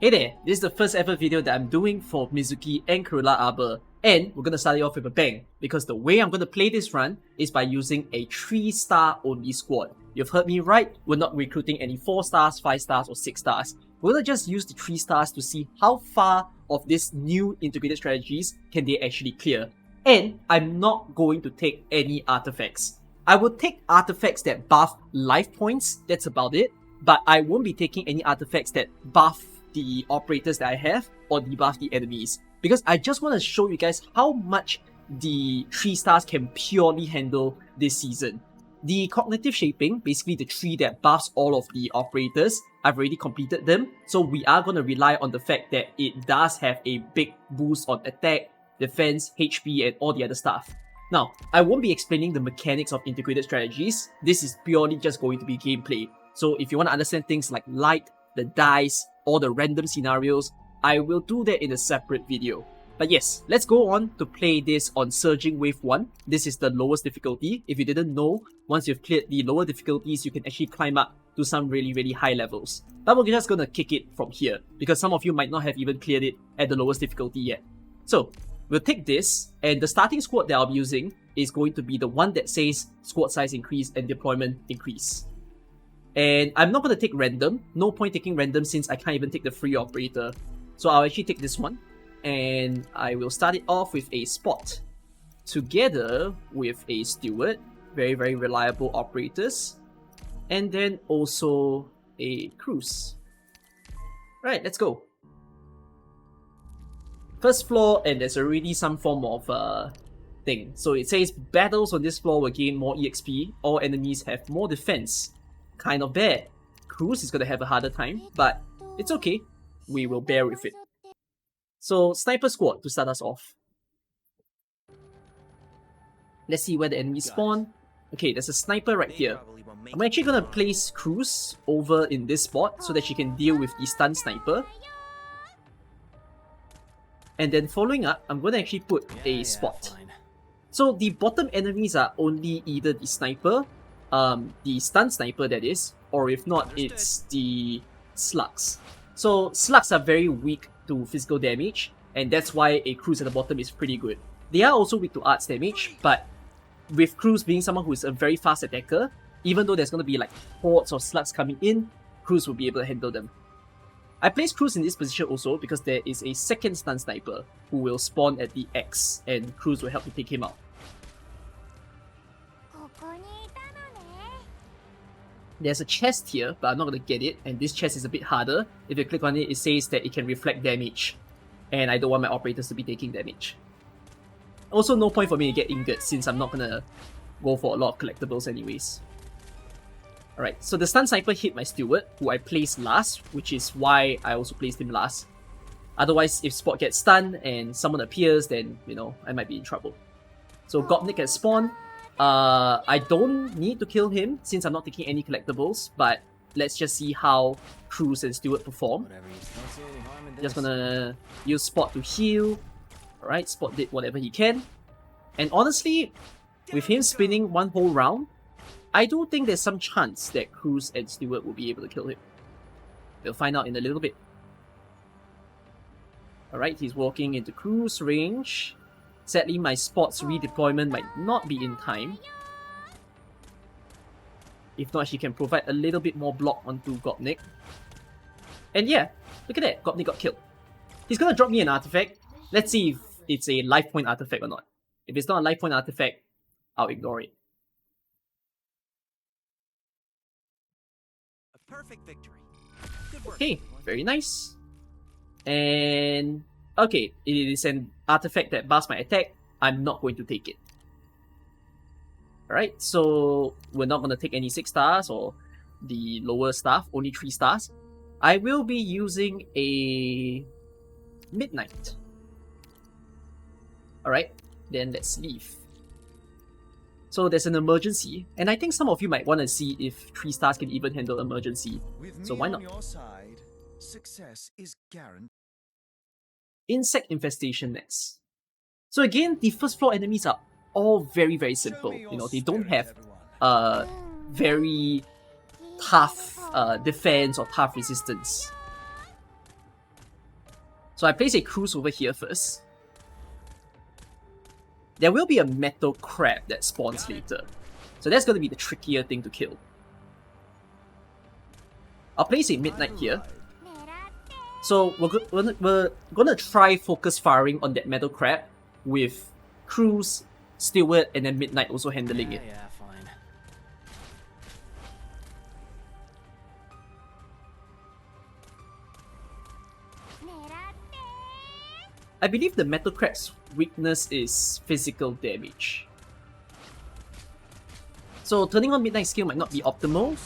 Hey there, this is the first ever video that I'm doing for Mizuki and Caerula Arbor, and we're gonna start it off with a bang, because the way I'm gonna play this run is by using a 3-star only squad. You've heard me right, we're not recruiting any 4 stars, 5 stars or 6 stars. We're gonna just use the 3 stars to see how far of these new integrated strategies can they actually clear. And I'm not going to take any artifacts. I will take artifacts that buff life points, that's about it, but I won't be taking any artifacts that buff the operators that I have or debuff the enemies, because I just want to show you guys how much the 3 stars can purely handle this season. The cognitive shaping, basically the 3 that buffs all of the operators, I've already completed them, so we are going to rely on the fact that it does have a big boost on attack, defense, HP and all the other stuff. Now, I won't be explaining the mechanics of integrated strategies, this is purely just going to be gameplay. So if you want to understand things like light, the dice, or the random scenarios, I will do that in a separate video. But yes, let's go on to play this on Surging Wave 1. This is the lowest difficulty. If you didn't know, once you've cleared the lower difficulties, you can actually climb up to some really high levels. But we're just gonna kick it from here, because some of you might not have even cleared it at the lowest difficulty yet. So, we'll take this, and the starting squad that I'll be using is going to be the one that says squad size increase and deployment increase. And I'm not going to take random, no point taking random since I can't even take the free operator. So I'll actually take this one, and I will start it off with a spot, together with a steward, very reliable operators, and then also a cruise. Right, let's go. First floor, and there's already some form of thing. So it says battles on this floor will gain more EXP, all enemies have more defense. Kind of bad. Cruise is gonna have a harder time, but it's okay. We will bear with it. So, Sniper Squad to start us off. Let's see where the enemies spawn. Okay, there's a sniper right here. I'm actually gonna place Cruise over in this spot so that she can deal with the stun sniper. And then following up, I'm gonna actually put a spot. So the bottom enemies are only either the sniper, the stun sniper that is, or if not, it's the slugs. So slugs are very weak to physical damage, and that's why a cruise at the bottom is pretty good. They are also weak to arts damage, but with cruise being someone who is a very fast attacker, even though there's going to be like hordes of slugs coming in, cruise will be able to handle them. I place cruise in this position also because there is a second stun sniper who will spawn at the X, and cruise will help to take him out. There's a chest here, but I'm not going to get it, and this chest is a bit harder. If you click on it, it says that it can reflect damage, and I don't want my operators to be taking damage. Also, no point for me to get ingots since I'm not going to go for a lot of collectibles anyways. Alright, so the stun sniper hit my steward, who I placed last, which is why I also placed him last. Otherwise, if Spot gets stunned and someone appears, then, you know, I might be in trouble. So Gopnik has spawned. I don't need to kill him since I'm not taking any collectibles, but let's just see how Cruise and Steward perform. Just gonna use Spot to heal. Alright, Spot did whatever he can. And honestly, with him spinning one whole round, I do think there's some chance that Cruise and Steward will be able to kill him. We'll find out in a little bit. Alright, he's walking into Cruise range. Sadly, my Spot's redeployment might not be in time. If not, she can provide a little bit more block onto Gopnik. And yeah, look at that, Gopnik got killed. He's gonna drop me an artifact. Let's see if it's a life point artifact or not. If it's not a life point artifact, I'll ignore it. A perfect victory. Good work. Okay, very nice. And okay, it is an artifact that buffs my attack. I'm not going to take it. Alright, so we're not going to take any 6 stars or the lower stuff, only 3 stars. I will be using a Midnight. Alright, then let's leave. So there's an emergency, and I think some of you might want to see if 3 stars can even handle emergency. So why not? On your side, success is guaranteed. Insect Infestation next. So again, the first floor enemies are all very simple. You know, they don't have very tough defense or tough resistance. So I place a cruise over here first. There will be a metal crab that spawns later. So that's going to be the trickier thing to kill. I'll place a midnight here. So we're gonna try focus firing on that metal crab with cruise, steward, and then midnight also handling it. Yeah, fine. I believe the metal crab's weakness is physical damage. So turning on midnight skill might not be optimal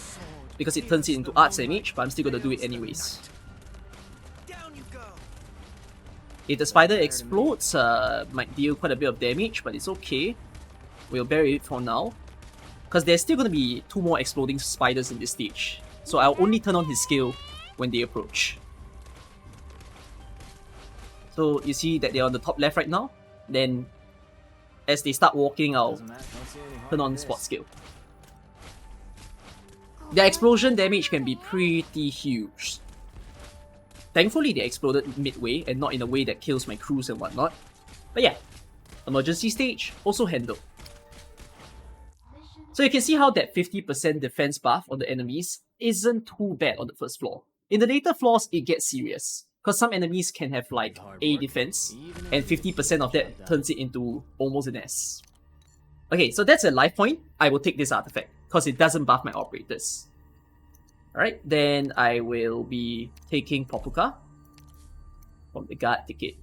because it turns it into arts damage, but I'm still gonna do it anyways. Down you go. If the spider explodes, might deal quite a bit of damage, but it's okay. We'll bury it for now. Because there's still gonna be 2 more exploding spiders in this stage. So I'll only turn on his skill when they approach. So you see that they're on the top left right now. Then as they start walking, I'll turn on spot skill. Their explosion damage can be pretty huge. Thankfully they exploded midway and not in a way that kills my crews and whatnot. But yeah, emergency stage also handled. So you can see how that 50% defense buff on the enemies isn't too bad on the first floor. In the later floors it gets serious, because some enemies can have like A defense and 50% of that turns it into almost an S. Okay, so that's a life point. I will take this artifact because it doesn't buff my operators. Alright, then I will be taking Popuka from the guard ticket.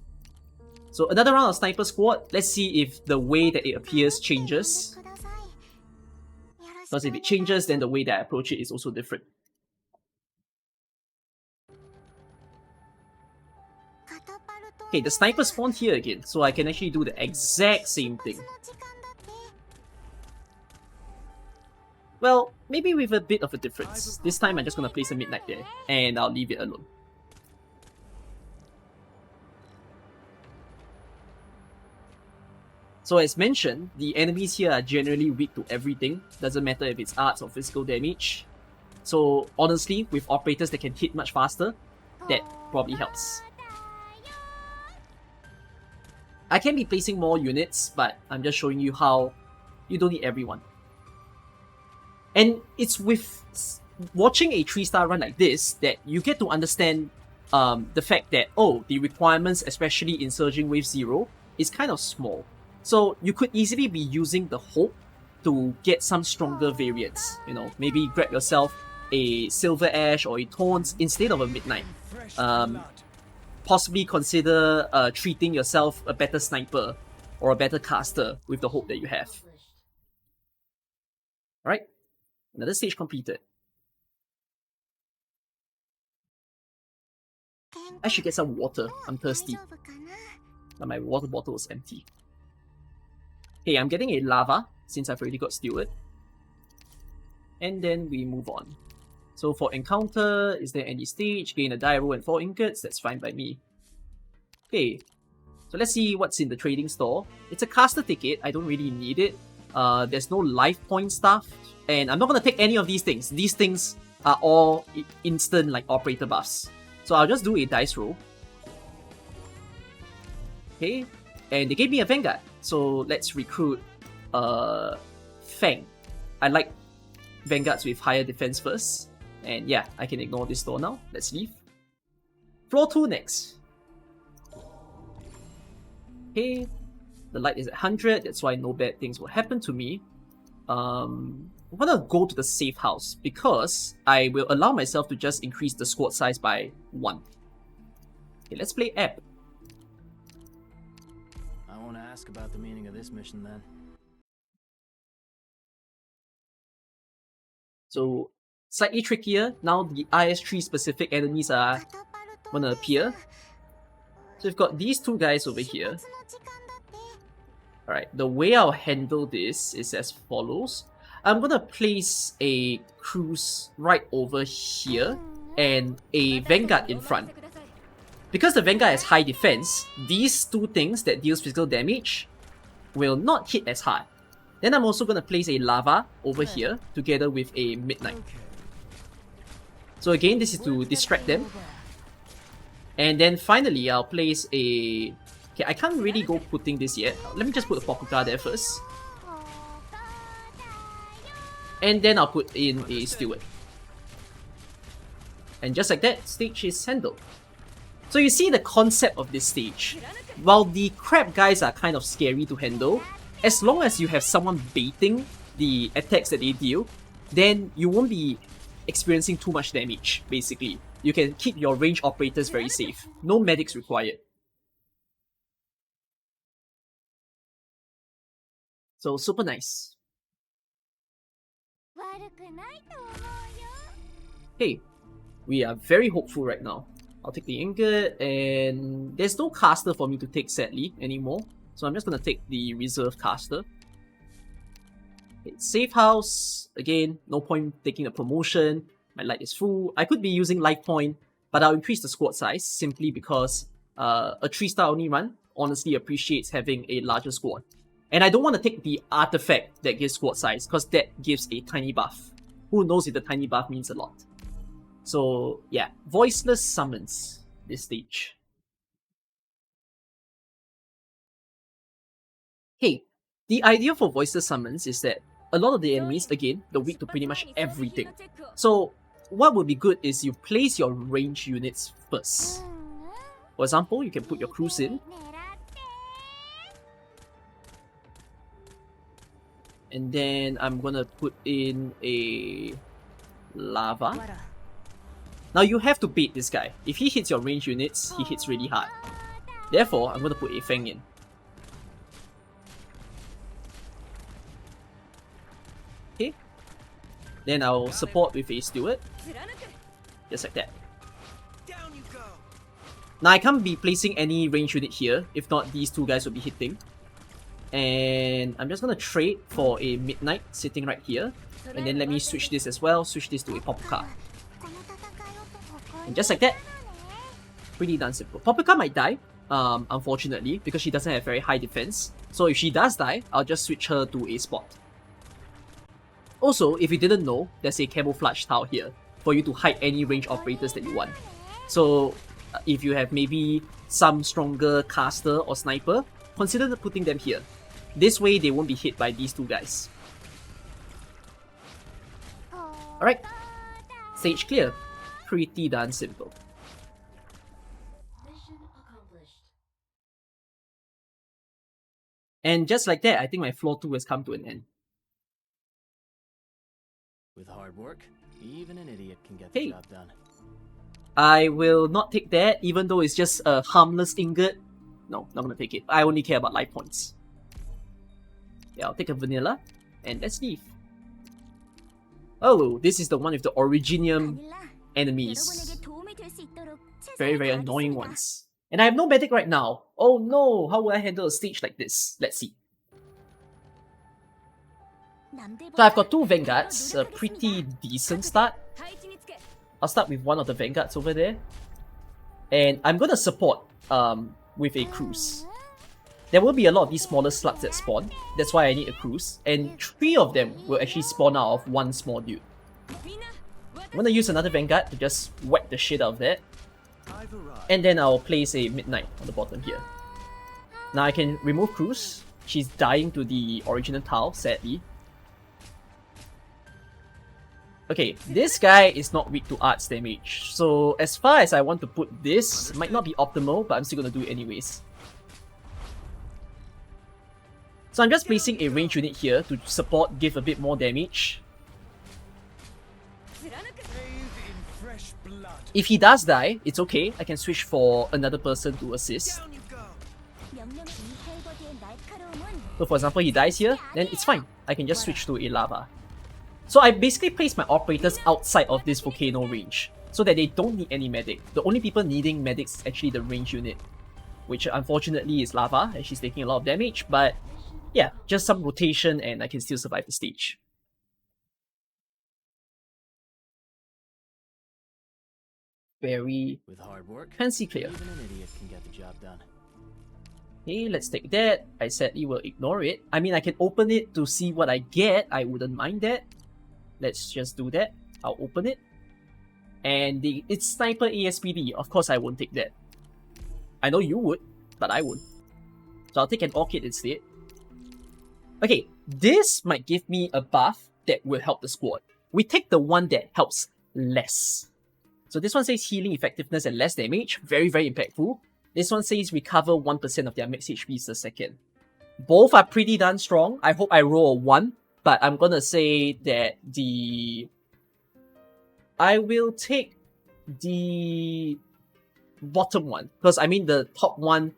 So another round of Sniper Squad. Let's see if the way that it appears changes. Because if it changes, then the way that I approach it is also different. Okay, the sniper spawned here again, so I can actually do the exact same thing. Well, maybe with a bit of a difference. This time I'm just gonna place a midnight there, and I'll leave it alone. So as mentioned, the enemies here are generally weak to everything, doesn't matter if it's arts or physical damage. So honestly, with operators that can hit much faster, that probably helps. I can be placing more units, but I'm just showing you how you don't need everyone. And it's with watching a 3-star run like this that you get to understand the fact that, oh, the requirements, especially in Surging Wave 0, is kind of small. So you could easily be using the hope to get some stronger variants. You know, maybe grab yourself a Silver Ash or a Tones instead of a Midnight. Possibly consider treating yourself a better sniper or a better caster with the hope that you have. Alright, another stage completed. I should get some water, I'm thirsty. But my water bottle is empty. Okay, I'm getting a lava since I've already got Steward. And then we move on. So for encounter, is there any stage? Gain a die roll and 4 ingots, that's fine by me. Okay, so let's see what's in the trading store. It's a caster ticket, I don't really need it. There's no life point stuff. And I'm not going to take any of these things. These things are all instant like operator buffs. So I'll just do a dice roll. Okay, and they gave me a Vanguard. So let's recruit Fang. I like Vanguards with higher defense first. And yeah, I can ignore this door now. Let's leave. Floor 2 next. Okay, the light is at 100. That's why no bad things will happen to me. I'm gonna go to the safe house because I will allow myself to just increase the squad size by 1. Okay, let's play app. I want to ask about the meaning of this mission then. So, slightly trickier. Now the IS3 specific enemies are gonna appear. So we've got these 2 guys over here. Alright, the way I'll handle this is as follows. I'm gonna place a cruise right over here and a Vanguard in front. Because the Vanguard has high defense, these 2 things that deals physical damage will not hit as hard. Then I'm also gonna place a Lava over here together with a Midnight. So again, this is to distract them. And then finally, I'll place a... Okay, I can't really go putting this yet. Let me just put a Popuka there first. And then I'll put in a Steward. And just like that, stage is handled. So you see the concept of this stage. While the crab guys are kind of scary to handle, as long as you have someone baiting the attacks that they deal, then you won't be experiencing too much damage, basically. You can keep your range operators very safe. No medics required. So super nice. Hey, we are very hopeful right now. I'll take the ingot, and there's no caster for me to take sadly anymore. So I'm just gonna take the reserve caster. Okay, safe house, again, no point taking a promotion. My light is full. I could be using life point, but I'll increase the squad size simply because a 3-star only run honestly appreciates having a larger squad. And I don't want to take the artifact that gives squad size, because that gives a tiny buff. Who knows if the tiny buff means a lot. So yeah, Voiceless summons this stage. Hey, the idea for Voiceless summons is that a lot of the enemies, again, they're weak to pretty much everything. So what would be good is you place your range units first. For example, you can put your crews in. And then I'm gonna put in a lava. Now you have to bait this guy. If he hits your range units, he hits really hard. Therefore, I'm gonna put a Feng in. Okay. Then I'll support with a Steward. Just like that. Down you go. Now I can't be placing any range unit here, if not these two guys will be hitting. And I'm just gonna trade for a Midnight sitting right here. And then let me switch this as well, switch this to a Popuka. And just like that, pretty darn simple. Popuka might die, unfortunately, because she doesn't have very high defense. So if she does die, I'll just switch her to a spot. Also, if you didn't know, there's a camouflage tile here for you to hide any range operators that you want. So if you have maybe some stronger caster or sniper, consider putting them here. This way they won't be hit by these two guys. Alright, stage clear. Pretty darn simple. And just like that, I think my floor 2 has come to an end. With hard work, even an idiot can get the job done. I will not take that, even though it's just a harmless ingot. No, not gonna take it. I only care about life points. Yeah, I'll take a vanilla, and let's leave. Oh, this is the one with the Originium enemies. Very, very annoying ones. And I have no medic right now. Oh no, how will I handle a stage like this? Let's see. So I've got 2 Vanguards, a pretty decent start. I'll start with one of the Vanguards over there. And I'm gonna support with a Cruise. There will be a lot of these smaller slugs that spawn, that's why I need a Cruise. And 3 of them will actually spawn out of one small dude. I'm gonna use another Vanguard to just whack the shit out of that. And then I'll place a Midnight on the bottom here. Now I can remove Cruise. She's dying to the original tile, sadly. Okay, this guy is not weak to arts damage, so as far as I want to put this, might not be optimal, but I'm still gonna do it anyways. So I'm just placing a range unit here to support, give a bit more damage. If he does die, it's okay, I can switch for another person to assist. Down you go. So for example, he dies here, then it's fine, I can just switch to a lava. So I basically place my operators outside of this volcano range, so that they don't need any medic. The only people needing medics is actually the range unit, which unfortunately is lava, and she's taking a lot of damage, but yeah, just some rotation and I can still survive the stage. Very With hard work, fancy clear. even an idiot can get the job done. Okay, let's take that. I sadly will ignore it. I mean, I can open it to see what I get. I wouldn't mind that. Let's just do that. I'll open it. And it's Sniper ASPD. Of course, I won't take that. I know you would, but I wouldn't. So I'll take an Orchid instead. Okay, this might give me a buff that will help the squad. We take the one that helps less. So this one says healing effectiveness and less damage. Very, very impactful. This one says recover 1% of their max HP per second. Both are pretty darn strong. I hope I roll a 1, but I'm gonna say that I will take the bottom one, because I mean the top one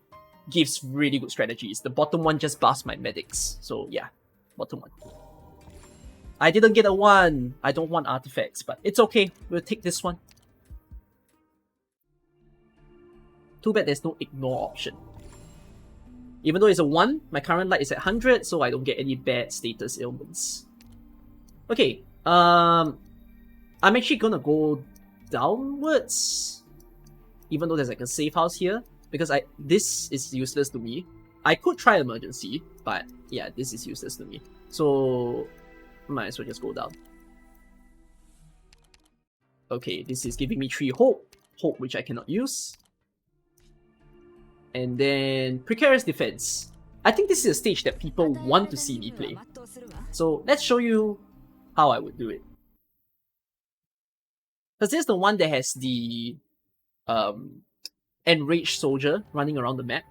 gives really good strategies. The bottom one just buffs my medics. So yeah, bottom one. I didn't get a 1. I don't want artifacts, but it's okay. We'll take this one. Too bad there's no ignore option. Even though it's a 1, my current light is at 100, so I don't get any bad status ailments. Okay, I'm actually gonna go downwards, even though there's like a safe house here, because this is useless to me. I could try emergency, but yeah, this is useless to me. So might as well just go down. Okay, this is giving me 3 hope, which I cannot use. And then Precarious Defense. I think this is a stage that people want to see me play. So let's show you how I would do it. Because this is the one that has the Enraged Soldier running around the map.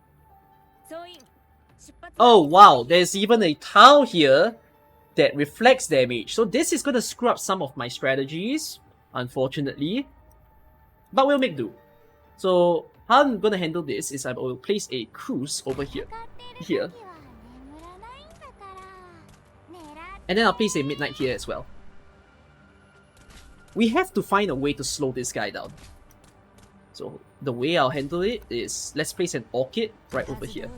Oh wow, there's even a tile here that reflects damage. So this is going to screw up some of my strategies, unfortunately. But we'll make do. So how I'm going to handle this is I will place a cruise over here. And then I'll place a midnight here as well. We have to find a way to slow this guy down. So the way I'll handle it is, let's place an Orchid right over here.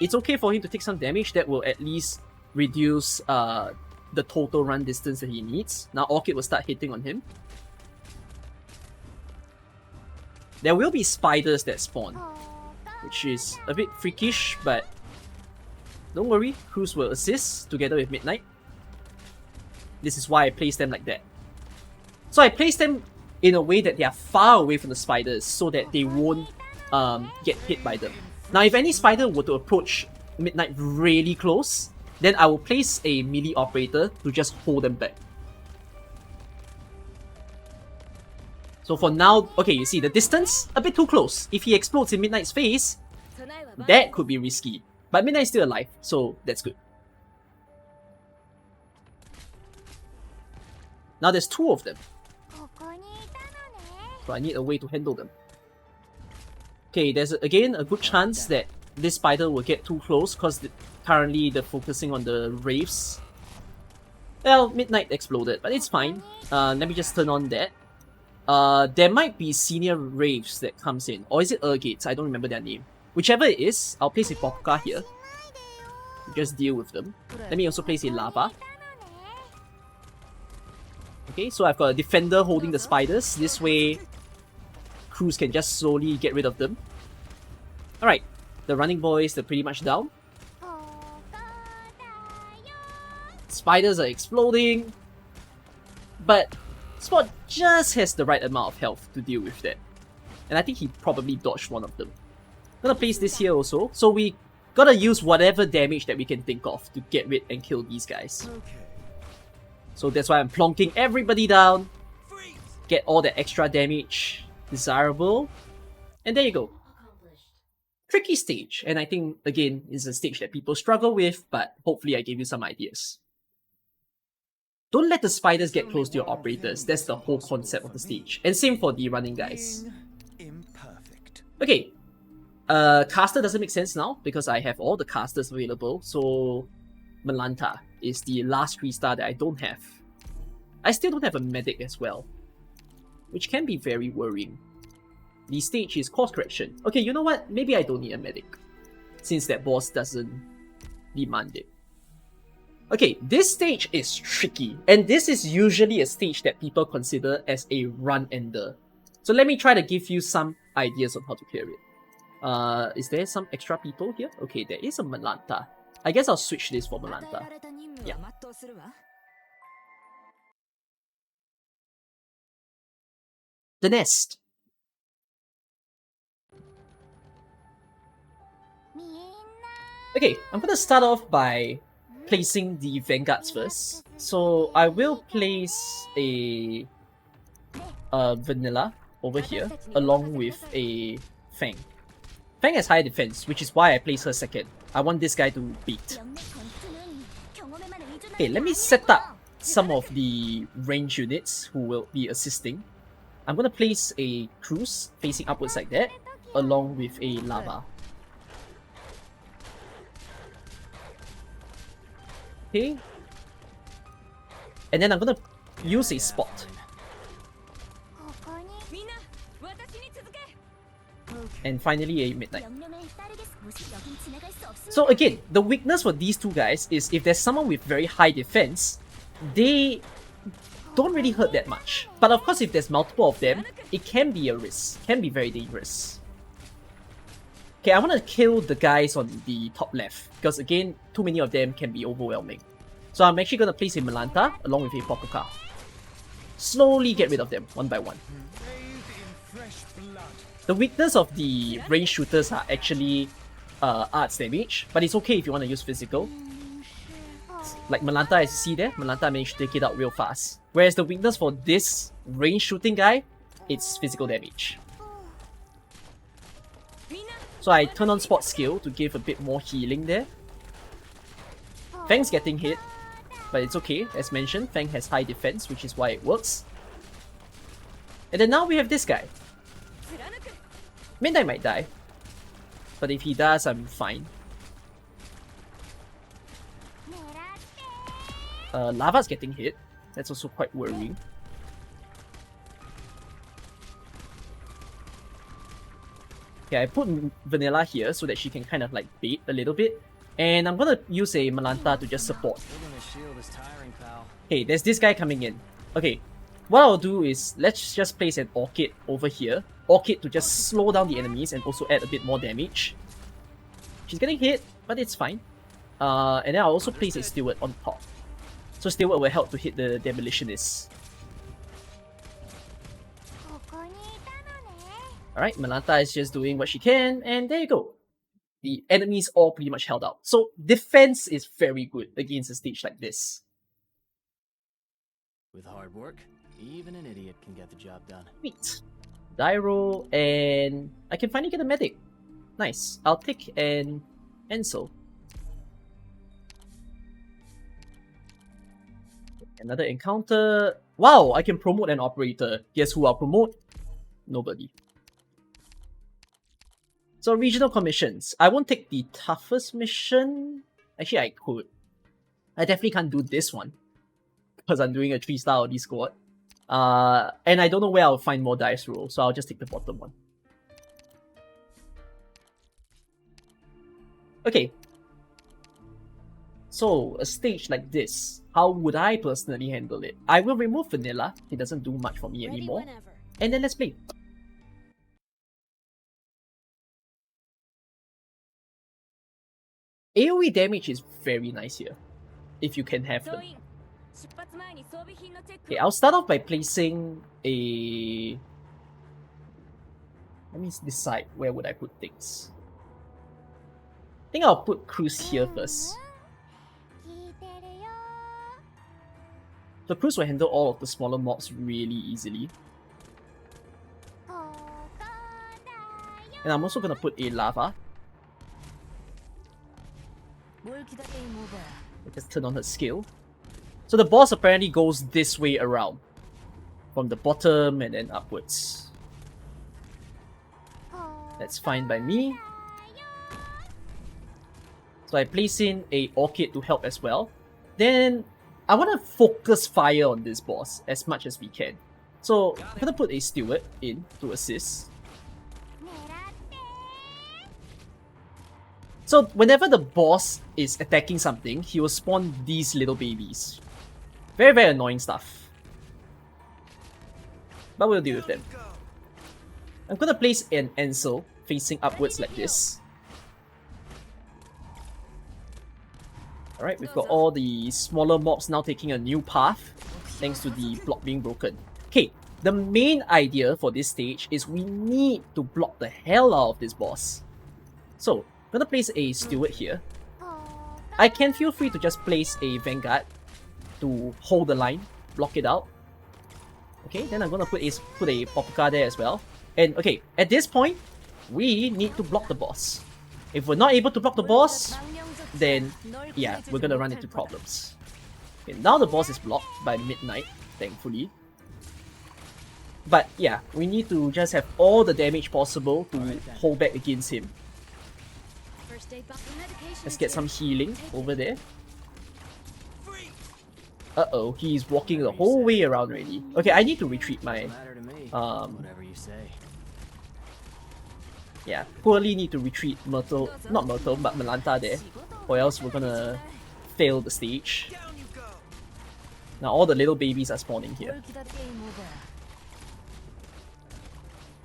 It's okay for him to take some damage. That will at least reduce the total run distance that he needs. Now Orchid will start hitting on him. There will be spiders that spawn, which is a bit freakish, but don't worry, Cruz will assist together with Midnight. This is why I place them like that. So I place them in a way that they are far away from the spiders so that they won't get hit by them. Now if any spider were to approach Midnight really close, then I will place a melee operator to just hold them back. So for now, okay, you see the distance? A bit too close. If he explodes in Midnight's face, that could be risky. But Midnight's still alive, so that's good. Now there's 2 of them. So I need a way to handle them. Okay, there's again a good chance that this spider will get too close because currently they're focusing on the Wraiths. Well, Midnight exploded, but it's fine. Let me just turn on that. There might be senior Wraiths that comes in. Or is it Gates? I don't remember their name. Whichever it is, I'll place a Popka here. Just deal with them. Let me also place a Lava. Okay, so I've got a Defender holding the spiders. This way, Cruz can just slowly get rid of them. Alright, the running boys, they're pretty much down. Spiders are exploding. But Spot just has the right amount of health to deal with that. And I think he probably dodged one of them. I'm gonna place this here also. So we gotta use whatever damage that we can think of to get rid and kill these guys. So that's why I'm plonking everybody down. Get all the extra damage desirable. And there you go. Tricky stage. And I think, again, it's a stage that people struggle with, but hopefully I gave you some ideas. Don't let the spiders get close to your operators. That's the whole concept of the stage. And same for the running guys. Okay. Caster doesn't make sense now because I have all the casters available. So Malanta is the last 3-star that I don't have. I still don't have a medic as well, which can be very worrying. The stage is course correction. Okay, you know what? Maybe I don't need a medic, since that boss doesn't demand it. Okay, this stage is tricky, and this is usually a stage that people consider as a run-ender. So let me try to give you some ideas on how to clear it. Is there some extra people here? Okay, there is a Malanta. I guess I'll switch this for Malanta. Yeah. the nest. Okay, I'm gonna start off by placing the vanguards first. So I will place a vanilla over here along with a Fang. Fang has higher defense, which is why I place her second. I want this guy to beat. Okay, let me set up some of the range units who will be assisting. I'm gonna place a cruise facing upwards like that, along with a lava. Okay. And then I'm gonna use a spot. And finally a midnight. So again, the weakness for these two guys is if there's someone with very high defense, they don't really hurt that much. But of course, if there's multiple of them, it can be a risk. Can be very dangerous. Okay, I want to kill the guys on the top left, because again, too many of them can be overwhelming. So I'm actually going to place a Malanta along with a Popoka. Slowly get rid of them, one by one. The weakness of the range shooters are actually arts damage, but it's okay if you want to use physical. Like Malanta, as you see there, Malanta managed to take it out real fast. Whereas the weakness for this range shooting guy, it's physical damage. So I turn on spot skill to give a bit more healing there. Fang's getting hit, but it's okay. As mentioned, Fang has high defense, which is why it works. And then now we have this guy. Midnight might die, but if he does, I'm fine. Lava's getting hit. That's also quite worrying. Okay, I put Vanilla here so that she can kind of like bait a little bit. And I'm gonna use a Malanta to just support. Okay, there's this guy coming in. Okay, what I'll do is, let's just place an Orchid over here. Orchid to just slow down the enemies and also add a bit more damage. She's getting hit, but it's fine. And then I'll also place a Steward on top. So Steward will help to hit the Demolitionists. Alright, Malanta is just doing what she can, and there you go. The enemies all pretty much held out. So defense is very good against a stage like this. With hard work, even an idiot can get the job done. Sweet. Die roll, and I can finally get a medic. Nice. I'll take an Ansel. Another encounter. Wow, I can promote an operator. Guess who I'll promote? Nobody. So regional commissions. I won't take the toughest mission. Actually, I could. I definitely can't do this one, because I'm doing a 3-star OD squad. And I don't know where I'll find more dice rolls, so I'll just take the bottom one. Okay. So, a stage like this, how would I personally handle it? I will remove Vanilla. He doesn't do much for me anymore. And then let's play. AoE damage is very nice here, if you can have them. Okay, I'll start off by placing a... Let me decide where would I put things. I think I'll put Cruise here first. The Cruise will handle all of the smaller mobs really easily. And I'm also gonna put a Lava. Just turn on her skill. So the boss apparently goes this way around, from the bottom and then upwards. That's fine by me. So I place in a Orchid to help as well. Then I want to focus fire on this boss as much as we can. So I'm gonna put a Steward in to assist. So whenever the boss is attacking something, he will spawn these little babies. Very, very annoying stuff. But we'll deal with them. I'm gonna place an Ansel facing upwards like this. Alright, we've got all the smaller mobs now taking a new path, thanks to the block being broken. Okay, the main idea for this stage is we need to block the hell out of this boss. So, I'm gonna place a steward here. I can feel free to just place a vanguard to hold the line, block it out. Okay, then I'm gonna put a Pathshaper there as well. And okay, at this point, we need to block the boss. If we're not able to block the boss, then yeah, we're gonna run into problems. Okay, now the boss is blocked by midnight, thankfully. But yeah, we need to just have all the damage possible to hold back against him. Let's get some healing over there. Uh-oh, he's walking the whole way around already. Okay, I need to retreat my... yeah, poorly need to retreat Myrtle... not Myrtle, but Malanta there. Or else we're gonna fail the stage. Now all the little babies are spawning here.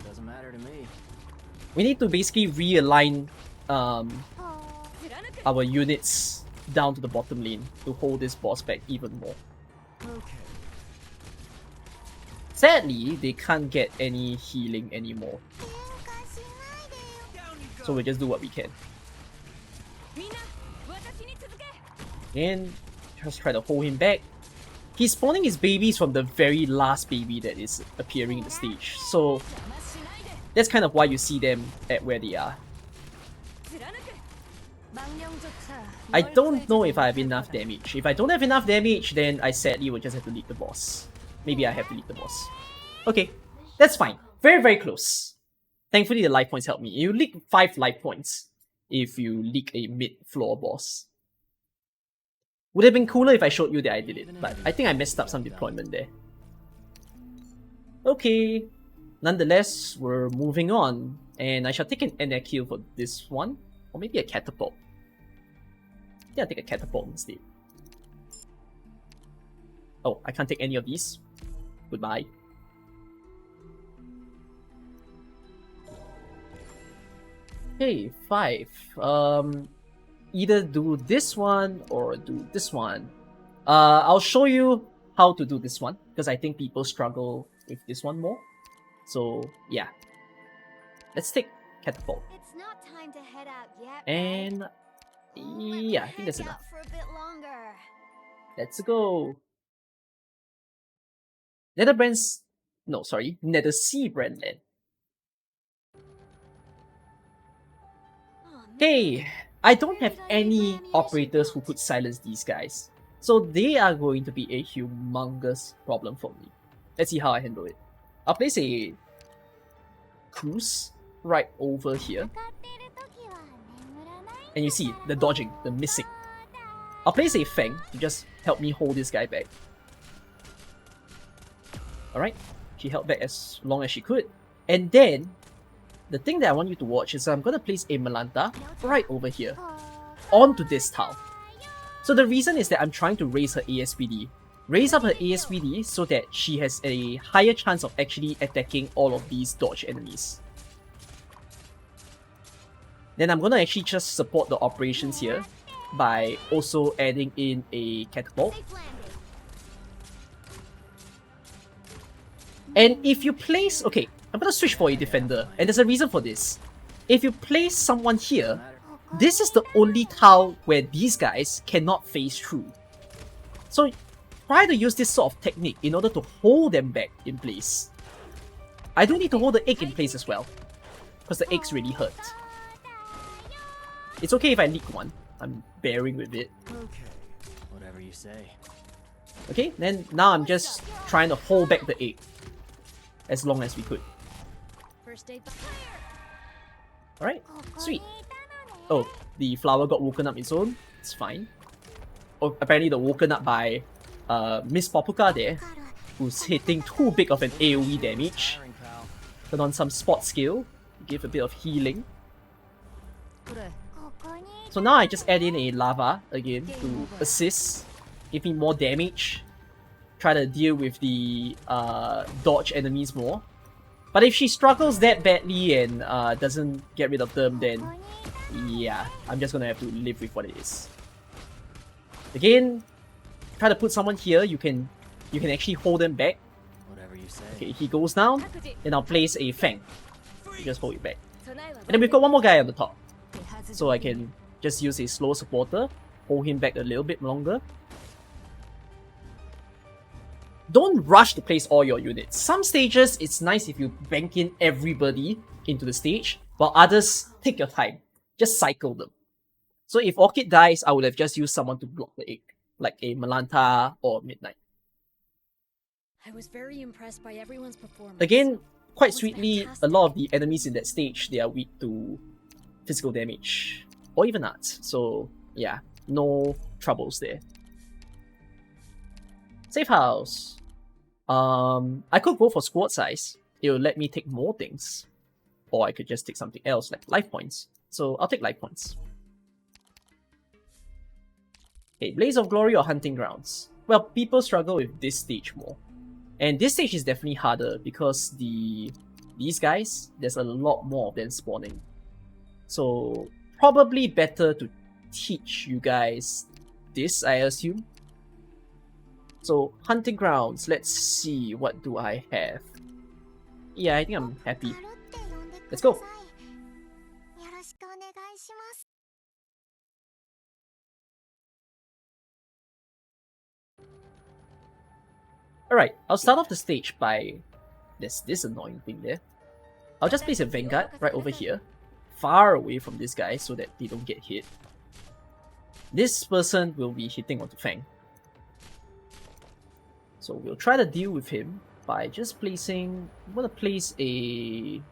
Doesn't matter to me. We need to basically realign our units down to the bottom lane to hold this boss back even more. Okay. Sadly, they can't get any healing anymore. So we'll just do what we can. And just try to hold him back. He's spawning his babies from the very last baby that is appearing in the stage. So that's kind of why you see them at where they are. I don't know if I have enough damage. If I don't have enough damage, then I sadly will just have to lead the boss. Maybe I have to lead the boss. Okay, that's fine. Very, very close. Thankfully, the life points helped me. You leak 5 life points if you leak a mid-floor boss. Would have been cooler if I showed you that I did it, but I think I messed up some deployment there. Okay. Nonetheless, we're moving on, and I shall take an NQ for this one, or maybe a catapult. Yeah, I'll take a catapult instead. Oh, I can't take any of these. Goodbye. Okay, 5. Either do this one or do this one. I'll show you how to do this one, because I think people struggle with this one more. So, yeah. Let's take catapult. It's not time to head out yet. And yeah, I think that's enough. For a bit longer. Let's go. Nethersea Brandland. Okay, I don't have any operators who could silence these guys. So they are going to be a humongous problem for me. Let's see how I handle it. I'll place a cruise right over here. And you see, the dodging, the missing. I'll place a Fang to just help me hold this guy back. Alright, she held back as long as she could. And then, the thing that I want you to watch is I'm going to place a Malanta right over here, onto this tile. So the reason is that I'm trying to raise her ASPD. Raise up her ASPD so that she has a higher chance of actually attacking all of these dodge enemies. Then I'm going to actually just support the operations here by also adding in a catapult. And if you place... okay, I'm going to switch for a defender, and there's a reason for this. If you place someone here, this is the only tile where these guys cannot phase through. So try to use this sort of technique in order to hold them back in place. I do need to hold the egg in place as well, because the eggs really hurt. It's okay if I leak one. I'm bearing with it. Okay. Whatever you say. Okay, then now I'm just trying to hold back the egg as long as we could. Alright, sweet. Oh, the flower got woken up its own. It's fine. Oh, apparently they're woken up by Miss Papuka there, who's hitting too big of an AoE damage. Turn on some spot skill, give a bit of healing. So now I just add in a lava again to assist, give me more damage, try to deal with the dodge enemies more. But if she struggles that badly and doesn't get rid of them, then yeah, I'm just gonna have to live with what it is. Again, try to put someone here, you can actually hold them back. Whatever you say. Okay, he goes down, then I'll place a Fang. Just hold it back. And then we've got one more guy on the top. So I can just use a slow supporter, hold him back a little bit longer. Don't rush to place all your units. Some stages, it's nice if you bank in everybody into the stage, while others, take your time. Just cycle them. So if Orchid dies, I would have just used someone to block the egg, like a Malanta or Midnight. I was very impressed by everyone's performance. Again, quite sweetly, a lot of the enemies in that stage, they are weak to physical damage, or even arts. So yeah, no troubles there. Safe house. I could go for squad size. It will let me take more things. Or I could just take something else like life points. So I'll take life points. Okay, Blaze of Glory or Hunting Grounds. Well, people struggle with this stage more. And this stage is definitely harder because these guys, there's a lot more of them spawning. So probably better to teach you guys this, I assume. So Hunting Grounds, let's see, what do I have? Yeah, I think I'm happy. Let's go. Alright, I'll start off the stage by... There's this annoying thing there. I'll just place a Vanguard right over here, far away from this guy so that they don't get hit. This person will be hitting onto Fang. So we'll try to deal with him by just placing... I'm gonna place a...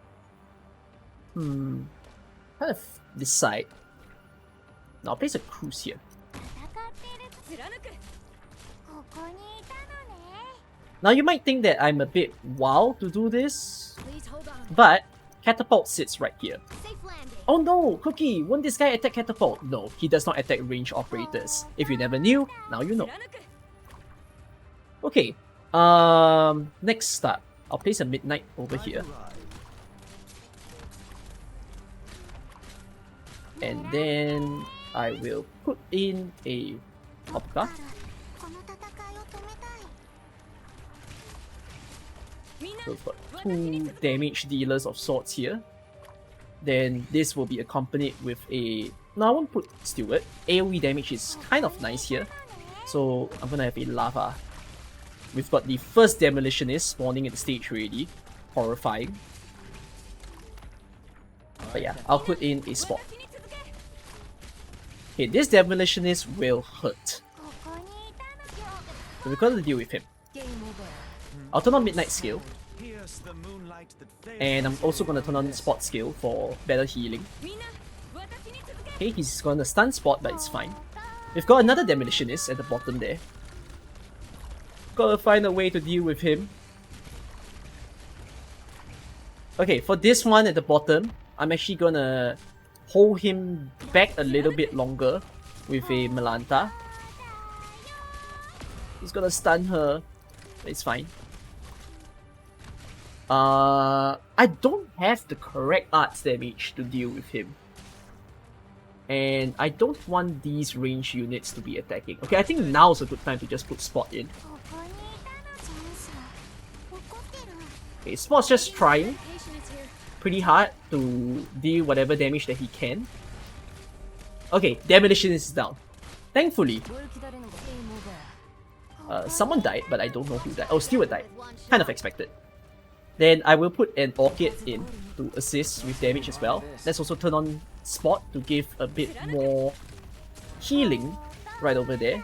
kind of this side. Now I'll place a Cruise here. Now you might think that I'm a bit wild to do this, but Catapult sits right here. Oh no, Cookie, won't this guy attack Catapult? No, he does not attack range operators. If you never knew, now you know. Okay, next start. I'll place a Midnight over here. And then I will put in a Hopka. So we've got 2 damage dealers of sorts here. Then this will be accompanied with a... No, I won't put Steward. AoE damage is kind of nice here. So I'm gonna have a Lava. We've got the first Demolitionist spawning in the stage already. Horrifying. But yeah, I'll put in a spot. Okay, this Demolitionist will hurt. So we're gonna deal with him. I'll turn on Midnight Skill. And I'm also gonna turn on Spot Skill for better healing. Okay, he's gonna stun Spot, but it's fine. We've got another Demolitionist at the bottom there. Gotta find a way to deal with him. Okay, for this one at the bottom, I'm actually gonna hold him back a little bit longer with a Malanta. He's gonna stun her. It's fine. I don't have the correct arts damage to deal with him. And I don't want these range units to be attacking. Okay, I think now's a good time to just put Spot in. Okay, Spot's just trying pretty hard to deal whatever damage that he can. Okay, Demolition is down. Thankfully. Someone died, but I don't know who died. Oh, Steward died. Kind of expected. Then I will put an Orchid in to assist with damage as well. Let's also turn on Spot to give a bit more healing right over there.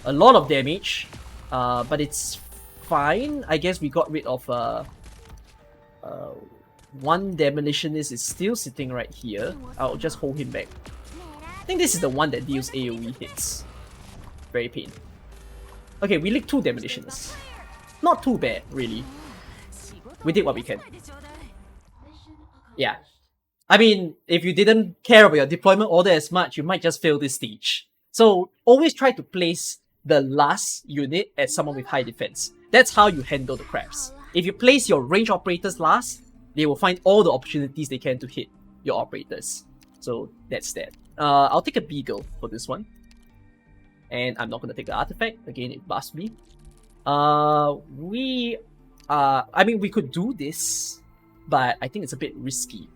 A lot of damage, but it's fine. I guess we got rid of one Demolitionist is still sitting right here. I'll just hold him back. I think this is the one that deals AoE hits. Very pain. Okay, we leaked 2 Demolitionists. Not too bad, really. We did what we can. Yeah. I mean, if you didn't care about your deployment order as much, you might just fail this stage. So, always try to place the last unit as someone with high defense. That's how you handle the crabs. If you place your range operators last, they will find all the opportunities they can to hit your operators. So, that's that. I'll take a Beagle for this one. And I'm not going to take the artifact. Again, it buffs me. I mean, we could do this, but I think it's a bit risky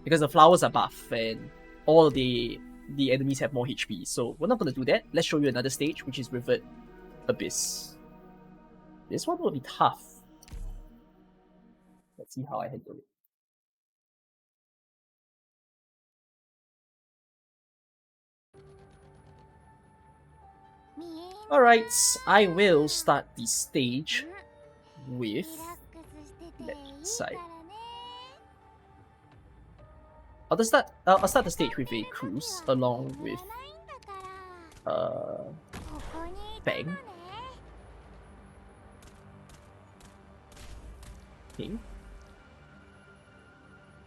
because the flowers are buff and all the enemies have more HP. So we're not gonna do that. Let's show you another stage, which is Revered Abyss. This one will be tough. Let's see how I handle it. Alright, I will start the stage with left side. I'll start the stage with a cruise along with Bang. Okay.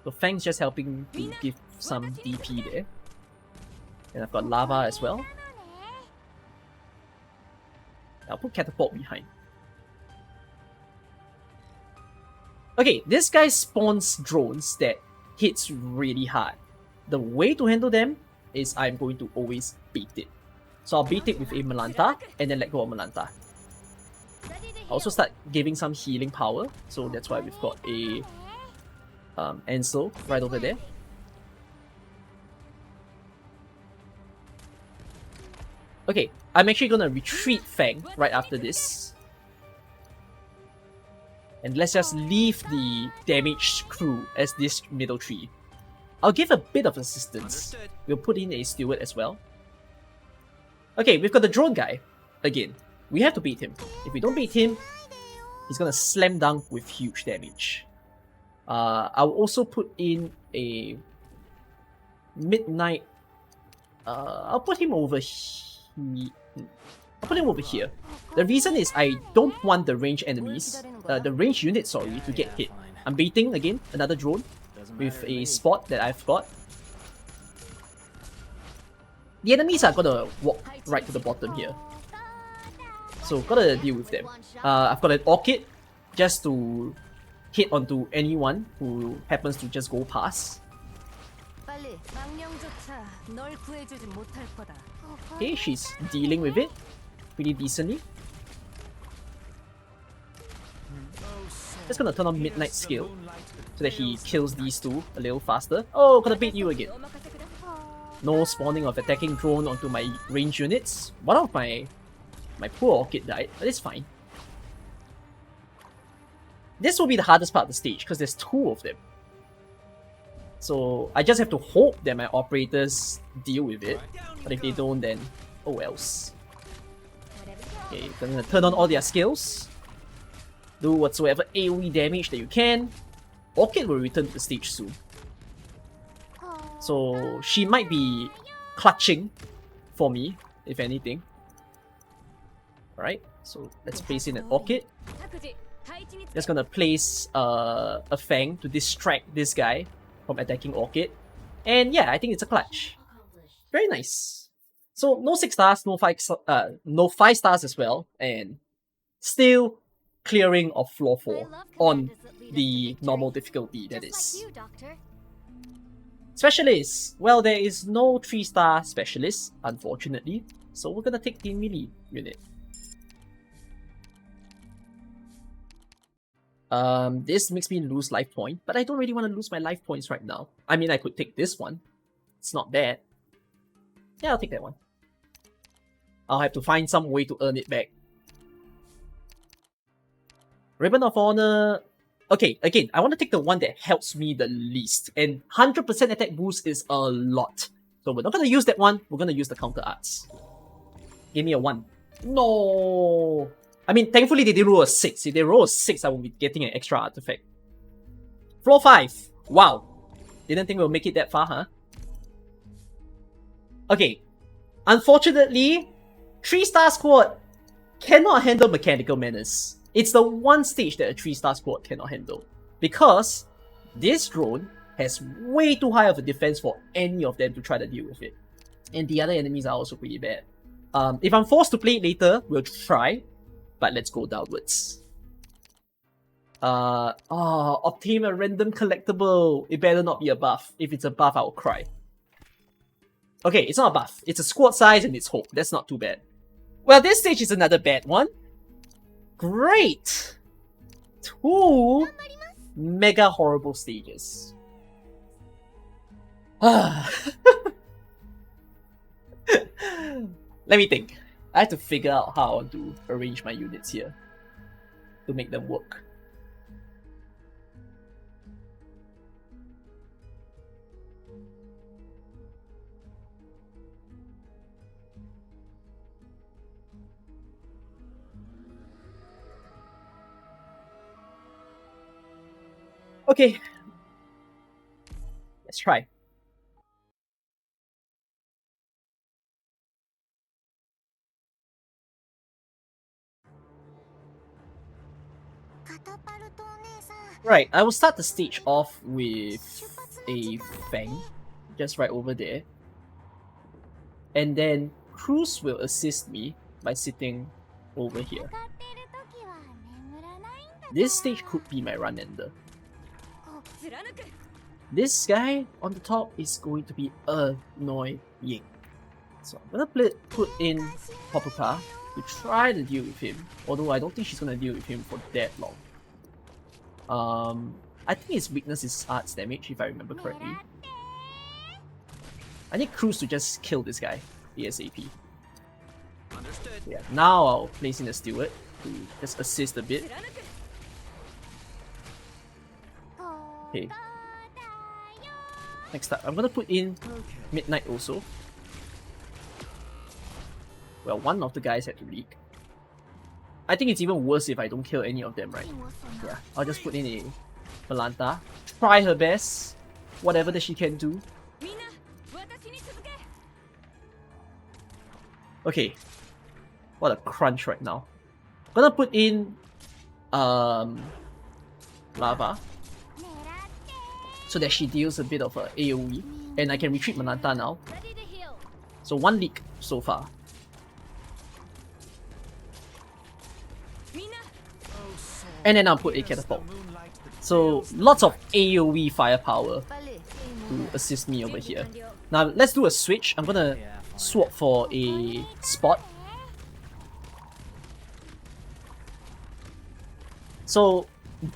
So Fang's just helping to give some DP there. And I've got Lava as well. I'll put Catapult behind. Okay, this guy spawns drones that hits really hard. The way to handle them is I'm going to always bait it. So I'll bait it with a Malanta and then let go of Malanta. I also start giving some healing power, so that's why we've got a Ansel right over there. Okay, I'm actually gonna retreat Fang right after this. And let's just leave the damaged crew as this middle tree. I'll give a bit of assistance. Understood. We'll put in a steward as well. Okay, we've got the drone guy. Again, we have to beat him. If we don't beat him, he's gonna slam dunk with huge damage. I'll also put in a Midnight. I'll put him over here. I'll put him over here. The reason is I don't want the range enemies, the range units, sorry, to get hit. I'm baiting again, another drone with a spot that I've got. The enemies are gonna walk right to the bottom here, so gotta deal with them. I've got an Orchid just to hit onto anyone who happens to just go past. Okay, she's dealing with it pretty decently. Just gonna turn on Midnight skill so that he kills these two a little faster. Oh, gonna beat you again. No spawning of attacking drone onto my range units. One of my poor Orchid died, but it's fine. This will be the hardest part of the stage because there's two of them. So I just have to hope that my operators deal with it. But if they don't, then oh wells. Okay, I'm gonna turn on all their skills. Do whatsoever AoE damage that you can. Orchid will return to the stage soon. So she might be clutching for me, if anything. Alright, so let's place in an Orchid. Just gonna place a Fang to distract this guy from attacking Orchid. And yeah, I think it's a clutch. Very nice. So no 6 stars, no 5 stars as well, and still clearing of floor 4 on the normal difficulty, that is. Specialist. Well, there is no 3-star specialist, unfortunately, so we're gonna take the melee unit. This makes me lose life point, but I don't really want to lose my life points right now. I mean, I could take this one. It's not bad. Yeah, I'll take that one. I'll have to find some way to earn it back. Ribbon of Honor. Okay, again, I want to take the one that helps me the least. And 100% attack boost is a lot. So we're not going to use that one. We're going to use the counter arts. Give me a 1. No! I mean, thankfully they did roll a 6. If they roll a 6, I will be getting an extra artifact. Floor 5. Wow. Didn't think we'll make it that far, huh? Okay. Unfortunately, 3-star squad cannot handle Mechanical Menace. It's the one stage that a 3-star squad cannot handle. Because this drone has way too high of a defense for any of them to try to deal with it. And the other enemies are also pretty bad. If I'm forced to play it later, we'll try. But let's go downwards. Obtain a random collectible. It better not be a buff. If it's a buff, I'll cry. Okay, it's not a buff. It's a squad size and it's hope. That's not too bad. Well, this stage is another bad one. Great! 2 mega horrible stages. Ah. Let me think. I have to figure out how I want to arrange my units here to make them work. Okay, let's try. Right, I will start the stage off with a Fang, just right over there. And then Cruz will assist me by sitting over here. This stage could be my run ender. This guy on the top is going to be annoying. So I'm gonna put in Papuka to try to deal with him, although I don't think she's gonna deal with him for that long. I think his weakness is arts damage, if I remember correctly. I need Cruz to just kill this guy ASAP. Understood. Yeah, now I'll place in the Steward to just assist a bit. Okay. Next up, I'm gonna put in Midnight also. Well, one of the guys had to leak. I think it's even worse if I don't kill any of them, right? Yeah, I'll just put in a Malanta. Try her best. Whatever that she can do. Okay. What a crunch right now. Gonna put in Lava. So that she deals a bit of a AoE. And I can retreat Malanta now. So 1 leak so far. And then I'll put a Catapult. So lots of AoE firepower to assist me over here. Now let's do a switch. I'm gonna swap for a spot. So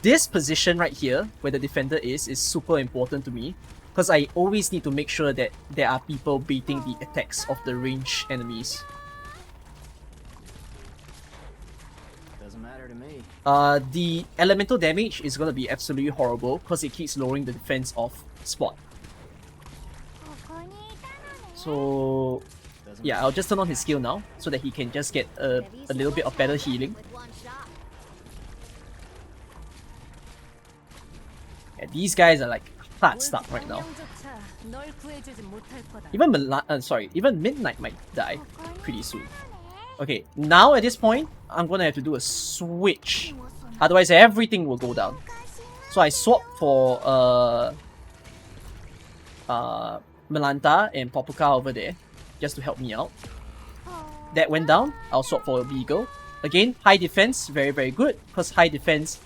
this position right here, where the defender is super important to me. Because I always need to make sure that there are people baiting the attacks of the ranged enemies. Doesn't matter to me. The elemental damage is gonna be absolutely horrible because it keeps lowering the defense of Spot. So yeah, I'll just turn on his skill now so that he can just get a little bit of better healing. Yeah, these guys are like hard stuck right now. Even even Midnight might die pretty soon. Okay, now at this point, I'm gonna have to do a switch. Otherwise everything will go down. So I swap for Malanta and Papuka over there, just to help me out. That went down, I'll swap for a Beagle. Again, high defense, very very good, because high defense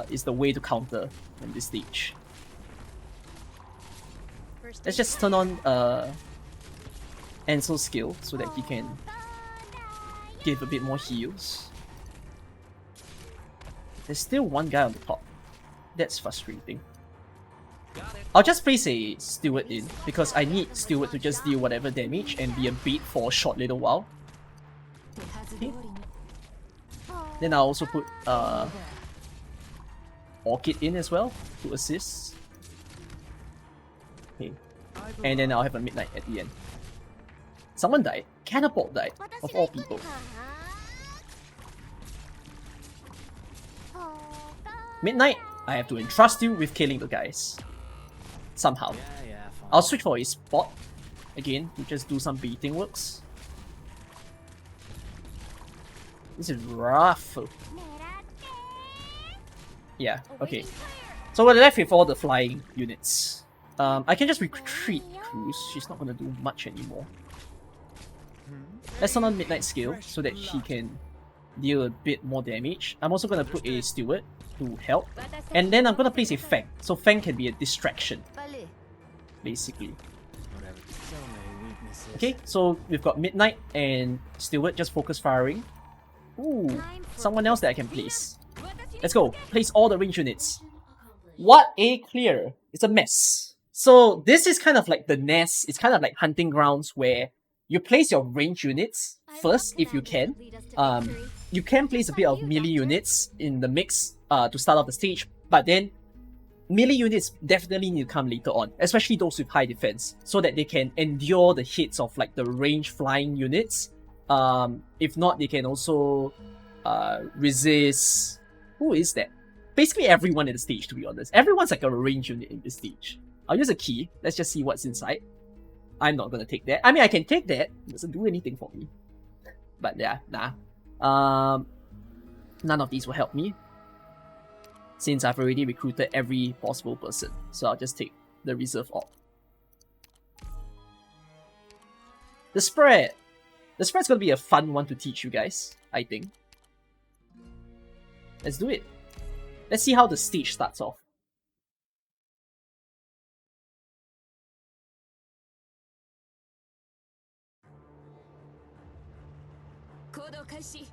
is the way to counter in this stage. Let's just turn on Ansel's skill so that he can give a bit more heals. There's still one guy on the top. That's frustrating. I'll just place a Steward in because I need Steward to just deal whatever damage and be a bait for a short little while. Okay. Then I'll also put Orchid in as well to assist. Okay. And then I'll have a Midnight at the end. Someone died. Catapult died, of all people. Midnight, I have to entrust you with killing the guys. Somehow. I'll switch for a Spot. Again, to just do some baiting works. This is rough. Yeah, okay. So we're left with all the flying units. I can just retreat Cruz. She's not gonna do much anymore. Let's turn on Midnight skill so that she can deal a bit more damage. I'm also gonna put a Steward to help. And then I'm gonna place a Fang. So Fang can be a distraction. Basically. Okay, so we've got Midnight and Steward just focus firing. Ooh, someone else that I can place. Let's go. Place all the range units. What a clear. It's a mess. So this is kind of like the nest. It's kind of like hunting grounds where you place your range units first if you can. You can place a bit of melee units in the mix to start off the stage, but then melee units definitely need to come later on, especially those with high defense, so that they can endure the hits of like the range flying units. If not, they can also resist. Who is that? Basically everyone in the stage, to be honest. Everyone's like a range unit in this stage. I'll use a key. Let's just see what's inside. I'm not gonna take that. I mean, I can take that. It doesn't do anything for me. But yeah, nah. None of these will help me, since I've already recruited every possible person. So I'll just take the reserve op. The spread. The spread's gonna be a fun one to teach you guys, I think. Let's do it. Let's see how the stage starts off.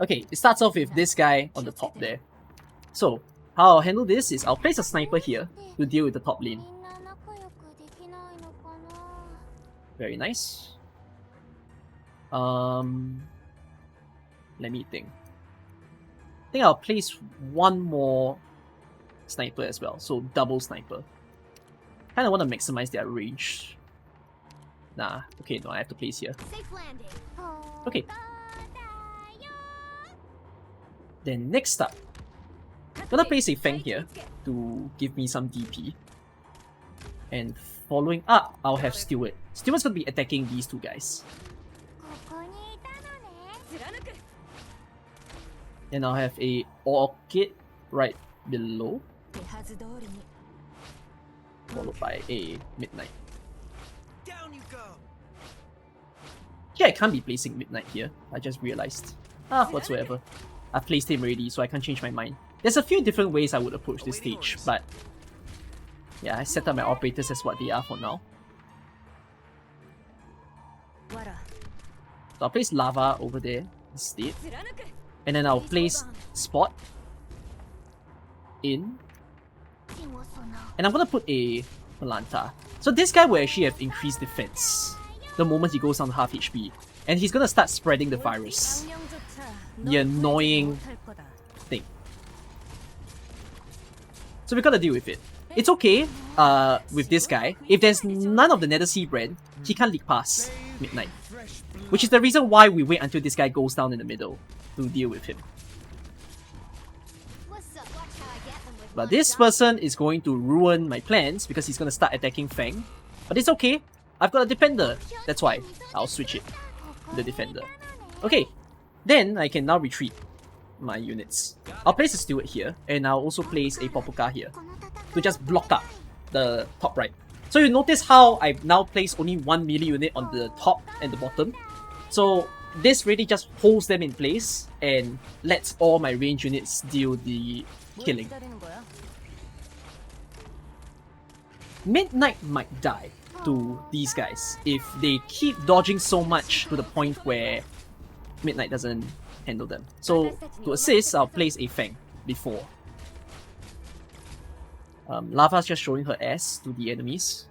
Okay, it starts off with this guy on the top there. So, how I'll handle this is I'll place a sniper here to deal with the top lane. Very nice. Let me think. I think I'll place one more sniper as well, so double sniper. Kinda want to maximize their range. Nah, okay, no, I have to place here. Okay. Then next up, I'm gonna place a Fang here to give me some DP. And following up, I'll have Steward. Steward's gonna be attacking these two guys. And I'll have a Orchid right below, followed by a Midnight. Down you go. Yeah, I can't be placing Midnight here. I just realized. Whatsoever. I've placed him already, so I can't change my mind. There's a few different ways I would approach this stage, but yeah, I set up my operators as what they are for now. So I'll place Lava over there instead. And then I'll place Spot in. And I'm gonna put a Malanta. So this guy will actually have increased defense the moment he goes down to half HP. And he's gonna start spreading the virus. The annoying thing. So we gotta deal with it. It's okay with this guy. If there's none of the Nethersea brand, he can't leak past Midnight. Which is the reason why we wait until this guy goes down in the middle to deal with him. But this person is going to ruin my plans because he's gonna start attacking Fang. But it's okay. I've got a defender. That's why I'll switch it to the defender. Okay. Then I can now retreat my units. I'll place a Steward here, and I'll also place a Popuka here to just block up the top right. So you notice how I've now placed only one melee unit on the top and the bottom. So this really just holds them in place and lets all my range units deal the killing. Midnight might die to these guys if they keep dodging so much to the point where Midnight doesn't handle them. So to assist, I'll place a Fang before. Lava's just showing her ass to the enemies.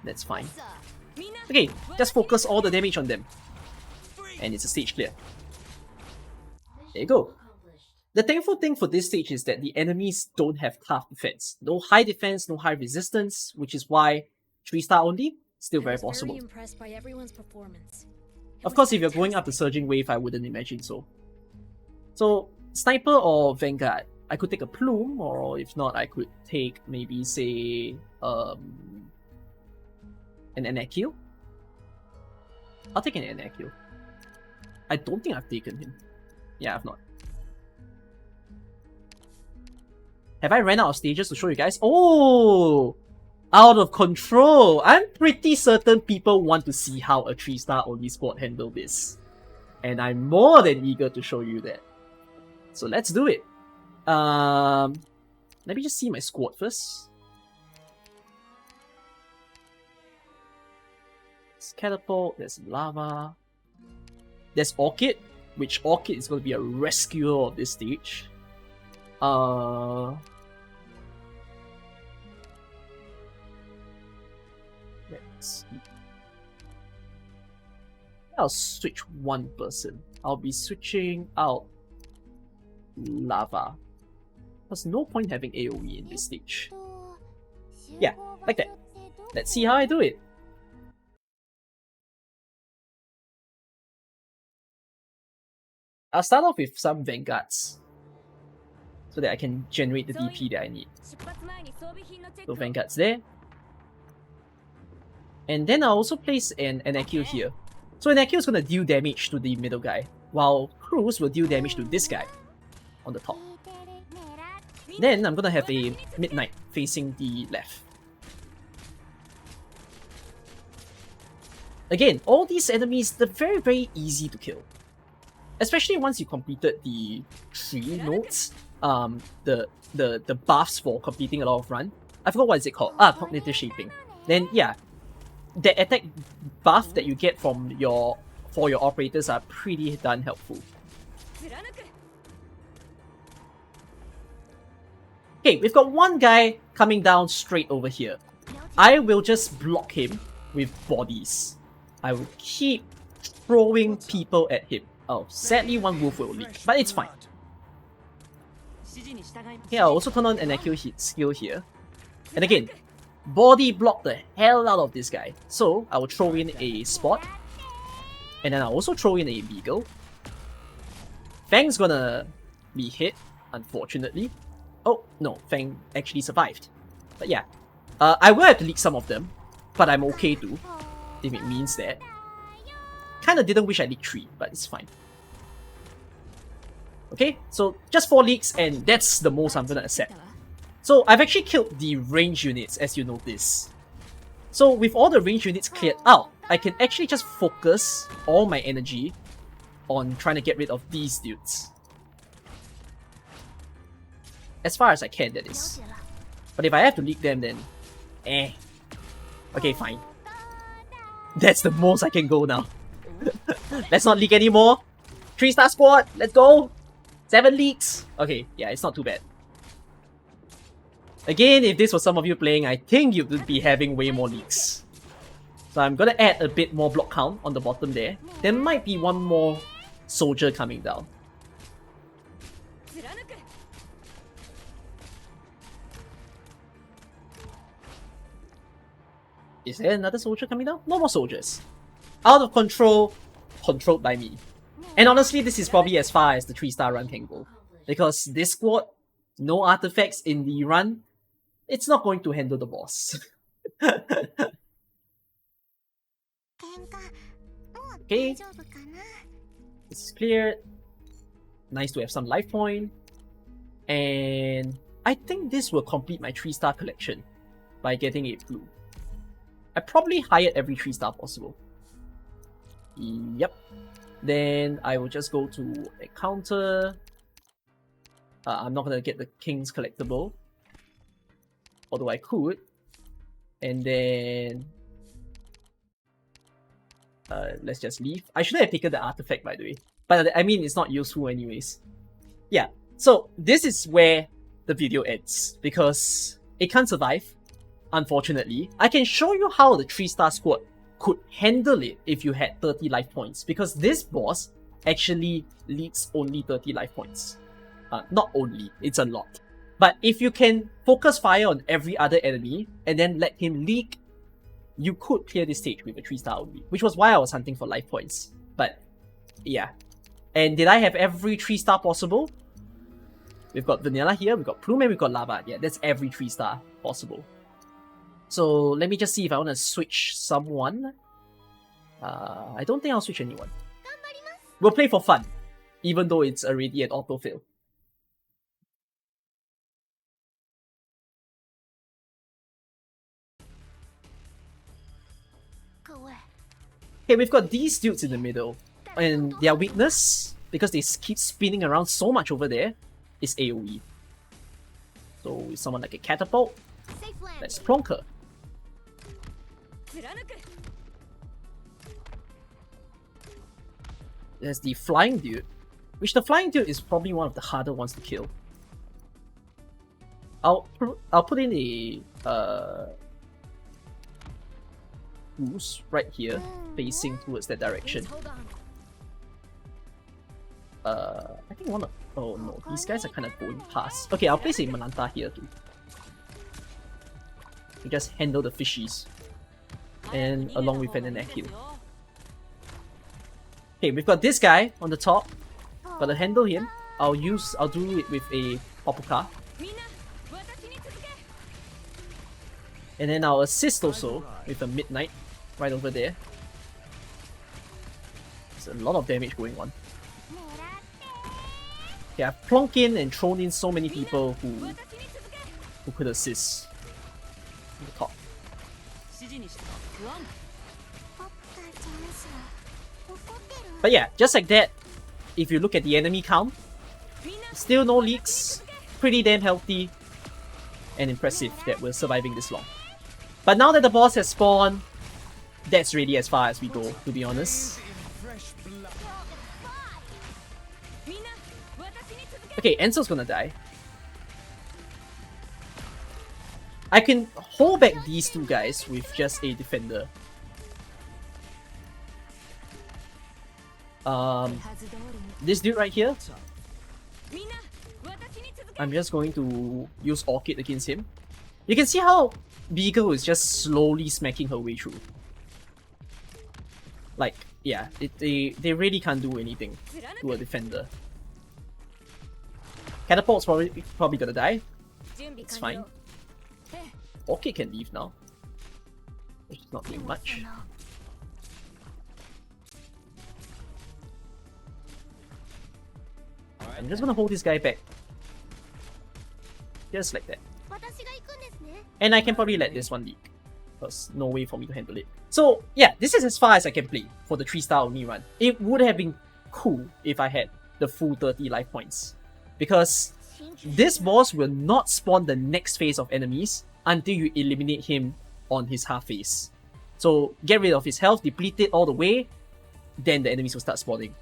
That's fine. Okay, just focus all the damage on them. And it's a stage clear. There you go. The thankful thing for this stage is that the enemies don't have tough defense. No high defense, no high resistance, which is why 3-star only, still very possible. Impressed by everyone's performance. Of course, if you're going up the Surging Wave, I wouldn't imagine so. So, Sniper or Vanguard, I could take a Plume, or if not, I could take maybe, say, an Anakil. I'll take an Anakil. I don't think I've taken him. Yeah, I've not. Have I ran out of stages to show you guys? Oh! Out of control! I'm pretty certain people want to see how a 3-star only squad handle this. And I'm more than eager to show you that. So let's do it. Let me just see my squad first. There's Catapult, there's Lava. There's Orchid. which Orchid is going to be a rescuer of this stage. Let's see. I'll switch one person. I'll be switching out Lava. There's no point having AoE in this stage. Yeah, like that. Let's see how I do it. I'll start off with some Vanguards so that I can generate the DP that I need. So Vanguards there. And then I'll also place an Akio here. So an Akio is going to deal damage to the middle guy, while Cruz will deal damage to this guy on the top. Then I'm going to have a Midnight facing the left. Again, all these enemies, they're very, very easy to kill. Especially once you completed the 3 nodes, the buffs for completing a lot of run. I forgot what is it called. Cognitive Shaping. Then yeah, the attack buff that you get from your operators are pretty darn helpful. Okay, we've got one guy coming down straight over here. I will just block him with bodies. I will keep throwing people at him. Oh, sadly one wolf will leak, but it's fine. Okay, I'll also turn on an accurate skill here. And again, body block the hell out of this guy. So I will throw in a spot. And then I'll also throw in a beagle. Fang's gonna be hit, unfortunately. Oh, no, Fang actually survived. But yeah, I will have to leak some of them, but I'm okay too, if it means that. Kinda didn't wish I leaked 3, but it's fine. Okay, so just 4 leaks and that's the most I'm gonna accept. So I've actually killed the range units, as you notice. So with all the range units cleared out, I can actually just focus all my energy on trying to get rid of these dudes. As far as I can, that is. But if I have to leak them, then okay, fine. That's the most I can go now. Let's not leak anymore. 3-star squad, let's go. 7 leaks. Okay, yeah, it's not too bad. Again, if this was some of you playing, I think you would be having way more leaks. So I'm gonna add a bit more block count on the bottom there. There might be one more soldier coming down. Is there another soldier coming down? No more soldiers. Out of control, controlled by me. And honestly, this is probably as far as the 3-star run can go. Because this squad, no artifacts in the run, it's not going to handle the boss. Okay. This is cleared. Nice to have some life point. And I think this will complete my 3-star collection by getting a blue. I probably hired every 3-star possible. Yep. Then I will just go to a counter. I'm not gonna get the King's collectible. Although I could. And then let's just leave. I should have taken the artifact, by the way. But I mean, it's not useful anyways. Yeah, so this is where the video ends. Because it can't survive, unfortunately. I can show you how the 3-star squad could handle it if you had 30 life points. Because this boss actually leaks only 30 life points. Not only, it's a lot. But if you can focus fire on every other enemy and then let him leak, you could clear this stage with a 3-star only. Which was why I was hunting for life points. But yeah. And did I have every 3-star possible? We've got Vanilla here, we've got Plume, and we've got Lava. Yeah, that's every 3-star possible. So let me just see if I want to switch someone. I don't think I'll switch anyone. We'll play for fun, even though it's already an autofill. Okay, we've got these dudes in the middle, and their weakness, because they keep spinning around so much over there, is AoE. So with someone like a catapult, let's plonk her. there's the flying dude, which the flying dude is probably one of the harder ones to kill. I'll put in a boost right here, facing towards that direction. Hold on. I think one of... Oh no, these guys are kind of going past. Okay, I'll place a Malanta here too. You just handle the fishies. And along with an Akil. Okay, we've got this guy on the top. Gotta handle him. I'll do it with a Papuka. And then I'll assist also with a Midnight right over there. There's a lot of damage going on. Okay, I've plonked in and thrown in so many people who could assist on the top. But yeah, just like that, if you look at the enemy count, still no leaks, pretty damn healthy, and impressive that we're surviving this long. But now that the boss has spawned, that's really as far as we go, to be honest. Okay, Enso's gonna die. I can hold back these two guys with just a defender. This dude right here, I'm just going to use Orchid against him. You can see how Beagle is just slowly smacking her way through. Like, yeah, they really can't do anything to a defender. Catapult's probably gonna die. It's fine. Orchid can leave now. It's not doing much. I'm just gonna hold this guy back. Just like that. And I can probably let this one leak, because no way for me to handle it. So yeah, this is as far as I can play for the 3-star only run. It would have been cool if I had the full 30 life points, because this boss will not spawn the next phase of enemies until you eliminate him on his half phase. So get rid of his health, deplete it all the way, then the enemies will start spawning.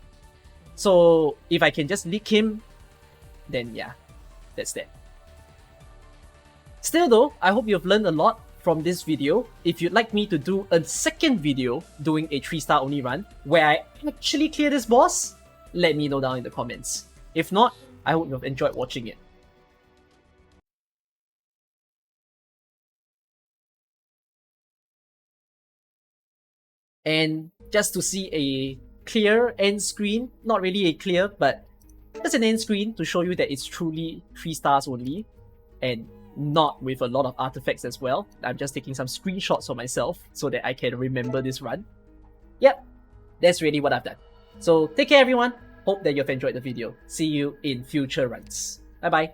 So if I can just leak him, then yeah, that's that. Still though, I hope you've learned a lot from this video. If you'd like me to do a second video doing a 3-star only run where I actually clear this boss, let me know down in the comments. If not, I hope you've enjoyed watching it. And just to see a clear end screen, not really a clear, but just an end screen to show you that it's truly 3 stars only, and not with a lot of artifacts as well. I'm just taking some screenshots for myself so that I can remember this run. Yep, that's really what I've done. So take care everyone, hope that you've enjoyed the video. See you in future runs. Bye bye.